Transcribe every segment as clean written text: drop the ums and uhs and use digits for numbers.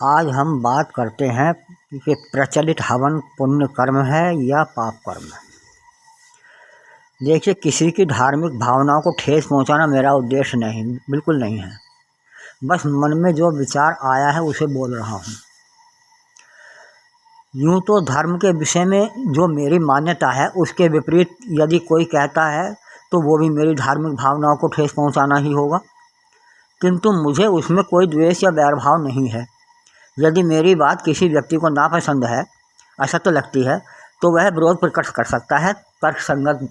आज हम बात करते हैं कि प्रचलित हवन पुण्य कर्म है या पाप कर्म। देखिए, किसी की धार्मिक भावनाओं को ठेस पहुंचाना मेरा उद्देश्य नहीं, बिल्कुल नहीं है। बस मन में जो विचार आया है उसे बोल रहा हूँ। यूँ तो धर्म के विषय में जो मेरी मान्यता है उसके विपरीत यदि कोई कहता है तो वो भी मेरी धार्मिक भावनाओं को ठेस पहुंचाना ही होगा, किंतु मुझे उसमें कोई द्वेष या वैरभाव नहीं है। यदि मेरी बात किसी व्यक्ति को नापसंद है, असत्य लगती है, तो वह विरोध प्रकट कर सकता है तर्कसंगत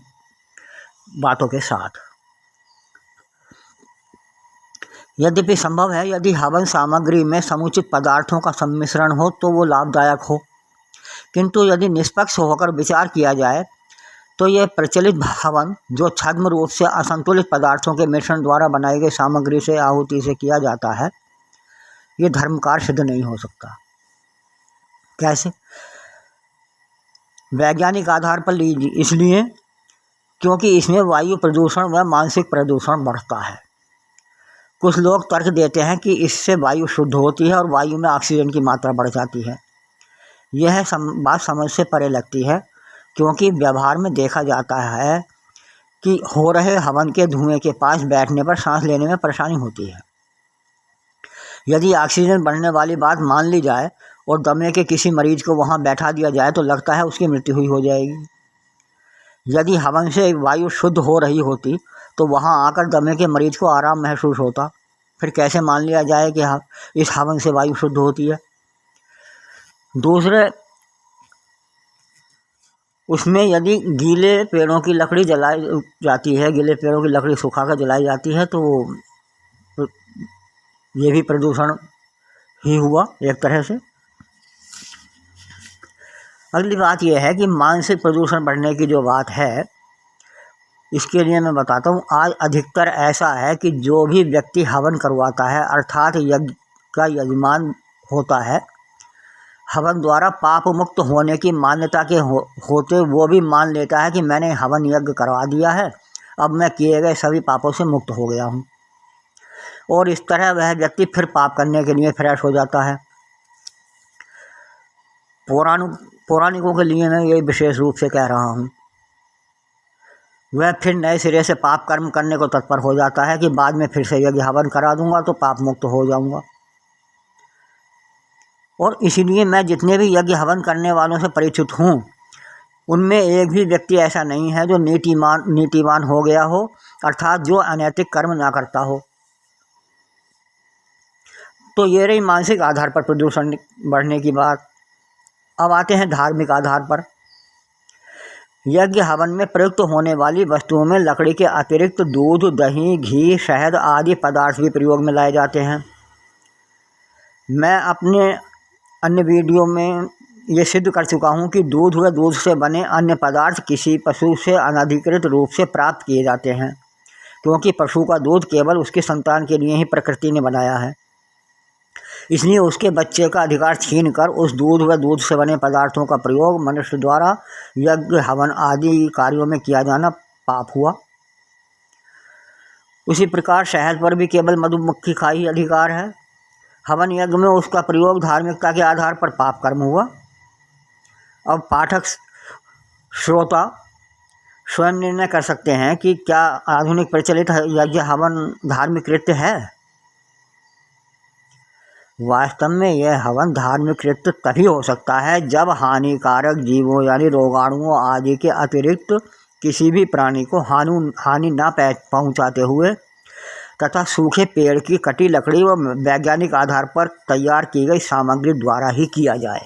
बातों के साथ। यद्यपि संभव है यदि हवन सामग्री में समुचित पदार्थों का सम्मिश्रण हो तो वो लाभदायक हो, किंतु यदि निष्पक्ष होकर विचार किया जाए तो यह प्रचलित हवन जो छद्म रूप से असंतुलित पदार्थों के मिश्रण द्वारा बनाई गई सामग्री से आहुति से किया जाता है, ये धर्मकार सिद्ध नहीं हो सकता। कैसे? वैज्ञानिक आधार पर लीजिए, इसलिए क्योंकि इसमें वायु प्रदूषण व मानसिक प्रदूषण बढ़ता है। कुछ लोग तर्क देते हैं कि इससे वायु शुद्ध होती है और वायु में ऑक्सीजन की मात्रा बढ़ जाती है। यह बात समझ से परे लगती है, क्योंकि व्यवहार में देखा जाता है कि हो रहे हवन के धुएं के पास बैठने पर सांस लेने में परेशानी होती है। यदि ऑक्सीजन बढ़ने वाली बात मान ली जाए और दमे के किसी मरीज को वहां बैठा दिया जाए तो लगता है उसकी मृत्यु हुई हो जाएगी। यदि हवन से वायु शुद्ध हो रही होती तो वहां आकर दमे के मरीज को आराम महसूस होता। फिर कैसे मान लिया जाए कि इस हवन से वायु शुद्ध होती है? दूसरे, उसमें यदि गीले पेड़ों की लकड़ी जलाई जाती है, गीले पेड़ों की लकड़ी सुखा कर जलाई जाती है, तो ये भी प्रदूषण ही हुआ एक तरह से। अगली बात यह है कि मानसिक प्रदूषण बढ़ने की जो बात है, इसके लिए मैं बताता हूँ। आज अधिकतर ऐसा है कि जो भी व्यक्ति हवन करवाता है, अर्थात यज्ञ का यजमान होता है, हवन द्वारा पाप मुक्त होने की मान्यता के होते वो भी मान लेता है कि मैंने हवन यज्ञ करवा दिया है, अब मैं किए गए सभी पापों से मुक्त हो गया हूँ, और इस तरह वह व्यक्ति फिर पाप करने के लिए फ्रेश हो जाता है। पौराणिकों के लिए मैं ये विशेष रूप से कह रहा हूँ। वह फिर नए सिरे से पाप कर्म करने को तत्पर हो जाता है कि बाद में फिर से यज्ञ हवन करा दूंगा तो पाप मुक्त हो जाऊंगा। और इसीलिए मैं जितने भी यज्ञ हवन करने वालों से परिचित हूँ, उनमें एक भी व्यक्ति ऐसा नहीं है जो नीतिवान हो गया हो, अर्थात जो अनैतिक कर्म ना करता हो। तो ये रही मानसिक आधार पर प्रदूषण बढ़ने की बात। अब आते हैं धार्मिक आधार पर। यज्ञ हवन में प्रयुक्त होने वाली वस्तुओं में लकड़ी के अतिरिक्त दूध, दही, घी, शहद आदि पदार्थ भी प्रयोग में लाए जाते हैं। मैं अपने अन्य वीडियो में ये सिद्ध कर चुका हूँ कि दूध व दूध से बने अन्य पदार्थ किसी पशु से अनधिकृत रूप से प्राप्त किए जाते हैं, क्योंकि पशु का दूध केवल उसके संतान के लिए ही प्रकृति ने बनाया है। इसलिए उसके बच्चे का अधिकार छीन कर उस दूध व दूध से बने पदार्थों का प्रयोग मनुष्य द्वारा यज्ञ हवन आदि कार्यों में किया जाना पाप हुआ। उसी प्रकार शहद पर भी केवल मधुमक्खी का ही अधिकार है। हवन यज्ञ में उसका प्रयोग धार्मिकता के आधार पर पाप कर्म हुआ। अब पाठक श्रोता स्वयं निर्णय कर सकते हैं कि क्या आधुनिक प्रचलित यज्ञ हवन धार्मिक कृत्य है। वास्तव में यह हवन धार्मिक कृत्य तभी हो सकता है जब हानिकारक जीवों यानी रोगाणुओं आदि के अतिरिक्त किसी भी प्राणी को हानि ना पहुंचाते हुए तथा सूखे पेड़ की कटी लकड़ी व वैज्ञानिक आधार पर तैयार की गई सामग्री द्वारा ही किया जाए।